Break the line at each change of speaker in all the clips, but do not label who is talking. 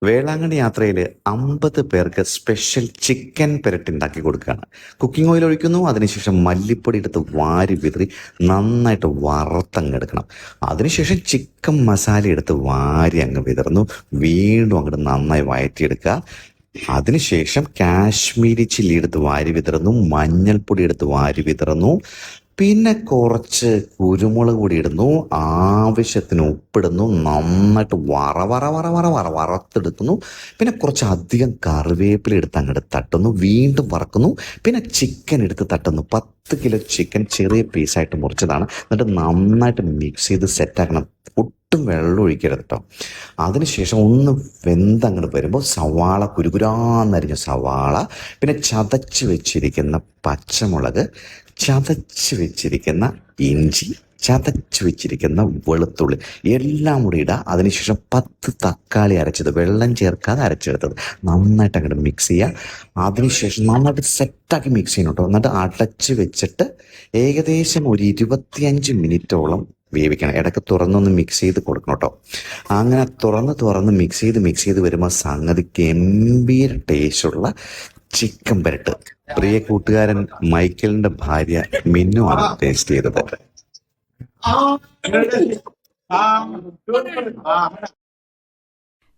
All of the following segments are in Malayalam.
വേളാങ്കണ്ണി യാത്രയിൽ 50 പേർക്ക് സ്പെഷ്യൽ ചിക്കൻ പെരട്ട് ഉണ്ടാക്കി കൊടുക്കുകയാണ്. കുക്കിംഗ് ഓയിൽ ഒഴിക്കുന്നു. അതിനുശേഷം മല്ലിപ്പൊടി എടുത്ത് വാരി വിതറി നന്നായിട്ട് വറുത്തങ്ങെടുക്കണം. അതിനുശേഷം ചിക്കൻ മസാല എടുത്ത് വാരി അങ്ങ് വിതറുന്നു. വീണ്ടും അങ്ങോട്ട് നന്നായി വഴറ്റിയെടുക്കുക. അതിനുശേഷം കാശ്മീരി ചില്ലി എടുത്ത് വാരി വിതറുന്നു. മഞ്ഞൾപ്പൊടി എടുത്ത് വാരി വിതറുന്നു. പിന്നെ കുറച്ച് കുരുമുളക് പൊടി ഇടുന്നു. ആവശ്യത്തിന് ഉപ്പിടുന്നു. നന്നായിട്ട് വറത്തെടുക്കുന്നു. പിന്നെ കുറച്ച് അധികം കറിവേപ്പില എടുത്ത് അങ്ങോട്ട് തട്ടുന്നു. വീണ്ടും വറക്കുന്നു. പിന്നെ ചിക്കൻ എടുത്ത് തട്ടുന്നു. 10 കിലോ ചിക്കൻ ചെറിയ പീസായിട്ട് മുറിച്ചതാണ്. എന്നിട്ട് നന്നായിട്ട് മിക്സ് ചെയ്ത് സെറ്റാക്കണം. ഒട്ടും വെള്ളം ഒഴിക്കരുത് കേട്ടോ. അതിനുശേഷം ഒന്ന് വെന്തങ്ങോട്ട് വരുമ്പോൾ സവാള, കുരുകുരാന്നരിഞ്ഞ സവാള, പിന്നെ ചതച്ച് വെച്ചിരിക്കുന്ന പച്ചമുളക്, ചതച്ച് വെച്ചിരിക്കുന്ന ഇഞ്ചി, ചതച്ച് വെച്ചിരിക്കുന്ന വെളുത്തുള്ളി എല്ലാം കൂടി ഇടുക. അതിനുശേഷം 10 തക്കാളി അരച്ചത്, വെള്ളം ചേർക്കാതെ അരച്ചെടുത്തത് നന്നായിട്ട് അങ്ങോട്ട് മിക്സ് ചെയ്യുക. അതിനുശേഷം നന്നായിട്ട് സെറ്റാക്കി മിക്സ് ചെയ്യണം കേട്ടോ. എന്നിട്ട് അടച്ച് വെച്ചിട്ട് ഏകദേശം ഒരു 25 മിനിറ്റോളം വേവിക്കണം. ഇടയ്ക്ക് തുറന്നൊന്ന് മിക്സ് ചെയ്ത് കൊടുക്കണം കേട്ടോ. അങ്ങനെ തുറന്ന് മിക്സ് ചെയ്ത് വരുമ്പോൾ സംഗതി ഗംഭീര ടേസ്റ്റുള്ള ചിക്കൻ പെരട്ട്. പ്രിയ കൂട്ടുകാരൻ മൈക്കിളിന്റെ ഭാര്യ മിന്നു ആണ് ടേസ്റ്റ് ചെയ്തത്.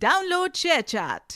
Download ShareChat.